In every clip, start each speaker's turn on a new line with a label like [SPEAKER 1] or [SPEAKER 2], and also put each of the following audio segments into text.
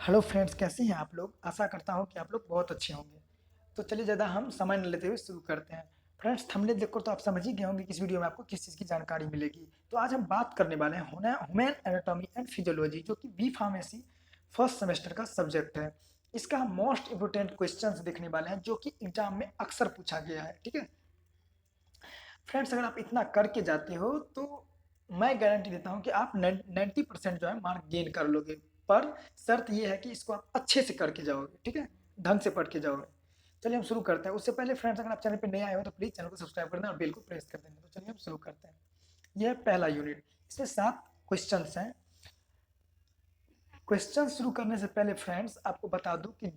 [SPEAKER 1] Hello friends, कैसे हैं आप लोग। आशा करता हूँ कि आप लोग बहुत अच्छे होंगे। तो चलिए ज़्यादा हम समय न लेते हुए शुरू करते हैं। फ्रेंड्स, थंबनेल देखकर तो आप समझ ही गए होंगे कि इस वीडियो में आपको किस चीज़ की जानकारी मिलेगी। तो आज हम बात करने वाले हैं ह्यूमन एनाटॉमी एंड फिजियोलॉजी, जो कि बी फार्मेसी फर्स्ट सेमेस्टर का सब्जेक्ट है। इसका हम मोस्ट इंपोर्टेंट क्वेश्चन देखने वाले हैं, जो कि एग्जाम में अक्सर पूछा गया है। ठीक है फ्रेंड्स, अगर आप इतना करके जाते हो तो मैं गारंटी देता हूँ कि आप 90% जो है मार्क गेन कर लोगे। पर शर्त ये है कि इसको आप अच्छे से करके जाओगे, ठीक है, ढंग से पढ़ के जाओगे। चलिए हम शुरू करते हैं। उससे पहले फ्रेंड्स, अगर आप चैनल पे नए आए हो तो प्लीज़ चैनल को सब्सक्राइब कर देना और बेल को प्रेस कर देना। तो चलिए हम शुरू करते हैं। यह है पहला यूनिट, इसमें 7 क्वेश्चन हैं। क्वेश्चन शुरू करने से पहले फ्रेंड्स आपको बता दूं कि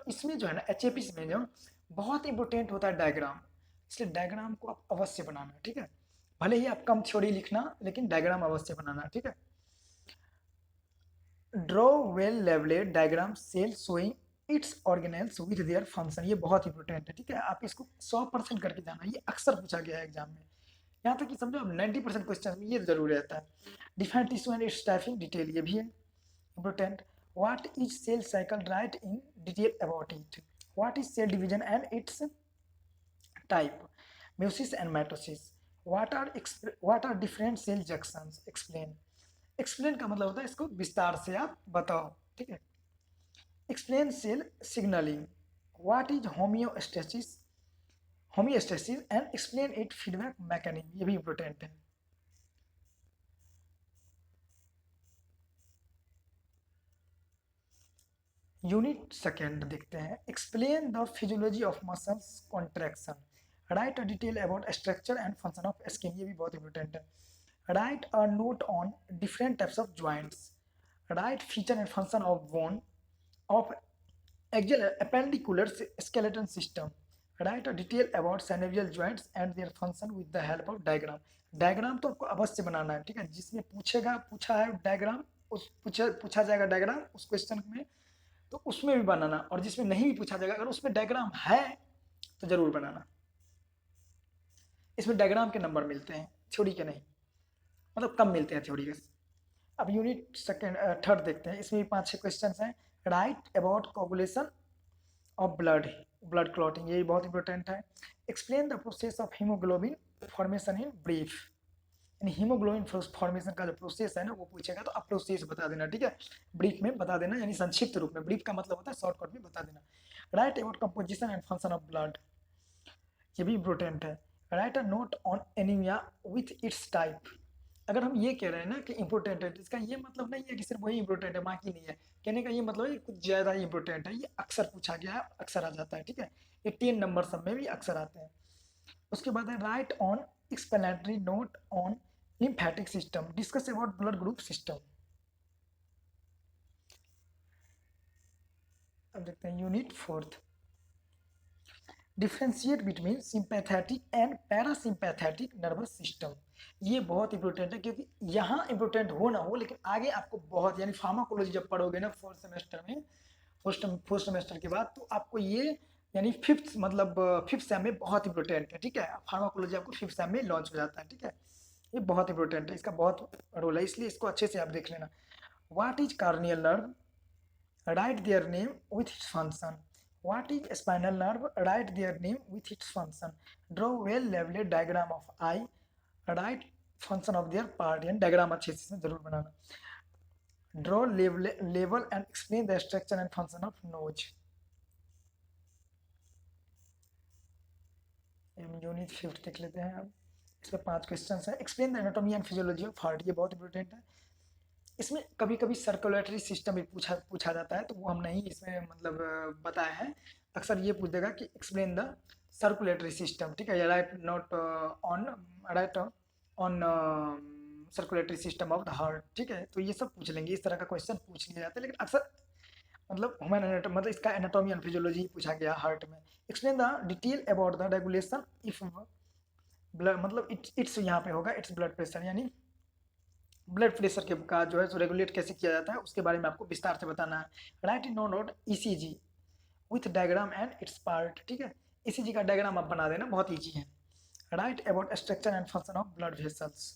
[SPEAKER 1] इसमें जो है ना, एच में जो बहुत इंपॉर्टेंट होता है डायग्राम। इसलिए डायग्राम को आप अवश्य बनाना, ठीक है। भले ही आप कम थ्योरी लिखना, लेकिन डायग्राम अवश्य बनाना, ठीक है। Draw well labelled diagram cell showing its organelles with their function. ये बहुत इंपॉर्टेंट है, ठीक है। आप इसको 100% करके जाना, ये अक्सर पूछा गया है एग्जाम में। यहाँ तक कि समझो अब 90% क्वेश्चन में ये जरूर रहता है। Define tissue and it's typing detail, ये भी है important. What is cell cycle? Write in detail about it. What is cell division and its type? Meiosis and mitosis. What are different cell junctions? Explain. Explain का मतलब होता है इसको विस्तार से आप बताओ, ठीक है। Explain cell signaling. What is homeostasis? Homeostasis and explain its feedback mechanism. ये भी important है। यूनिट सेकेंड देखते हैं। Explain the physiology of muscles contraction. Right a detail about structure and function of skin, ये भी बहुत इंपॉर्टेंट है। Right a note on different types of joints. Right feature and function of bone of axial appendicular skeleton system. Write a detail about synovial joints and their function with the help of diagram. Diagram तो आपको अवश्य बनाना है, ठीक है। जिसमें पूछा है diagram, उस पूछा जाएगा डायग्राम उस क्वेश्चन में, तो उसमें भी बनाना। और जिसमें नहीं भी पूछा जाएगा, अगर उसमें डायग्राम है तो जरूर बनाना। इसमें डायग्राम के नंबर मिलते हैं, थ्योरी के नहीं, मतलब कम मिलते हैं थ्योरी के। अब यूनिट सेकेंड थर्ड देखते हैं। इसमें भी 5-6 क्वेश्चन हैं। Right about coagulation of blood, blood clotting, ये बहुत इंपॉर्टेंट है। Explain the process of haemoglobin formation in brief. यानी हीमोग्लोबिन फॉर्मेशन का जो प्रोसेस है ना, वो पूछेगा तो आप प्रोसेस बता देना, ठीक है। ब्रीफ में बता देना, यानी संक्षिप्त रूप में। ब्रीफ का मतलब होता है शॉर्टकट में बता देना। Right about composition and function of blood, ये भी इंपॉर्टेंट है। Right a note on anaemia with its type. अगर हम ये कह रहे हैं ना कि इंपॉर्टेंट है, तो इसका ये मतलब नहीं है कि सिर्फ वही इंपॉर्टेंट है बाकी नहीं है। कहने का ये मतलब है कुछ ज़्यादा ही इंपॉर्टेंट है। ये अक्सर पूछा गया है, अक्सर आ जाता है, ठीक है। ये 10 नंबर सब में भी अक्सर आते हैं। उसके बाद है right on explanatory note on lymphatic system, discuss about blood group system. अब देखते हैं unit fourth. Differentiate between sympathetic and parasympathetic nervous system. ये बहुत इंपॉर्टेंट है, क्योंकि यहाँ इंपॉर्टेंट हो ना हो, लेकिन आगे आपको बहुत, यानी फार्माकोलॉजी जब पढ़ोगे ना फोर्थ सेमेस्टर में, फर्स्ट सेमेस्टर के बाद, तो आपको ये यानी फिफ्थ सेम में बहुत इंपॉर्टेंट है, ठीक है। फार्माकोलॉजी आपको फिफ्थ सेम में लॉन्च हो जाता है, ठीक है। ये बहुत इंपॉर्टेंट है, इसका बहुत रोल है, इसलिए इसको अच्छे से आप देख लेना। What is corneal nerve? Write their name with its function. What is spinal nerve? Write their name with its function. Draw well-labeled diagram of eye. Write function of their part. यानी diagram अच्छे से जरूर बनाना। Draw label and explain the structure and function of nose. Unit fifth देख लेते हैं अब। इसमें 5 question है। Explain the anatomy and physiology of heart, ये बहुत इंपॉर्टेंट है। इसमें कभी कभी सर्कुलेटरी सिस्टम भी पूछा जाता है, तो वो हम नहीं इसमें बताया है। अक्सर ये पूछ देगा कि एक्सप्लेन द सर्कुलेटरी सिस्टम, ठीक है। या right note on right on circulatory system of the heart, ठीक है। तो ये सब पूछ लेंगे, इस तरह का क्वेश्चन पूछ लिया जाता है, लेकिन अक्सर ह्यूमन एनाटॉमी, इसका एनाटॉमी एंड फिजियोलॉजी पूछा गया हार्ट में। Explain the detail about the regulation if blood, it's यहाँ पे होगा इट्स ब्लड प्रेशर, यानी ब्लड प्रेशर के का जो है सो रेगुलेट कैसे किया जाता है, उसके बारे में आपको विस्तार से बताना है। Write in no note ECG with diagram and its part, ठीक है। ईसीजी का डायग्राम आप बना देना, बहुत ईजी है। Right about structure and function of blood vessels.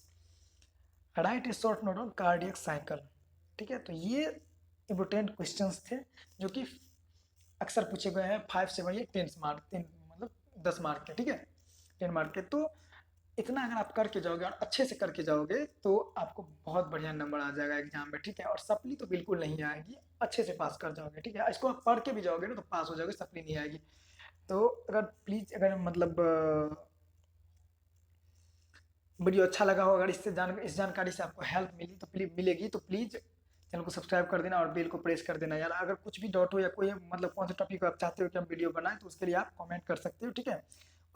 [SPEAKER 1] Right A short note on cardiac cycle, ठीक है। तो ये इम्पोर्टेंट क्वेश्चंस थे जो कि अक्सर पूछे गए हैं 5 से बढ़िए 10 मार्क, 3 मतलब 10 मार्क के, ठीक है, 10 मार्क के। तो इतना अगर आप करके जाओगे और अच्छे से करके जाओगे तो आपको बहुत बढ़िया नंबर आ जाएगा एग्जाम में, ठीक है। और सप्ली तो बिल्कुल नहीं आएगी, अच्छे से पास कर जाओगे, ठीक है। इसको आप पढ़ के भी जाओगे ना तो पास हो जाओगे, सप्ली नहीं आएगी। तो अगर प्लीज़, अगर मतलब वीडियो अच्छा लगा हो, अगर इस जानकारी से आपको हेल्प मिली तो प्लीज मिलेगी तो प्लीज़ चैनल को सब्सक्राइब कर देना और बेल को प्रेस कर देना यार। अगर कुछ भी डाउट हो या कोई मतलब कौन से टॉपिक आप चाहते हो कि हम वीडियो बनाएं तो उसके लिए आप कमेंट कर सकते हो, ठीक है।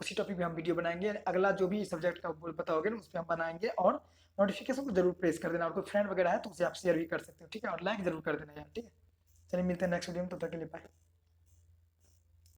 [SPEAKER 1] उसी टॉपिक पे हम वीडियो बनाएंगे, अगला जो भी सब्जेक्ट का बताओगे ना उस पर हम बनाएंगे। और नोटिफिकेशन को जरूर प्रेस कर देना, और कोई फ्रेंड वगैरह है तो उसे आप शेयर भी कर सकते हो, ठीक है। और लाइक जरूर कर देना यार, ठीक है। चलिए मिलते हैं नेक्स्ट वीडियो में, तब तक के लिए बाय।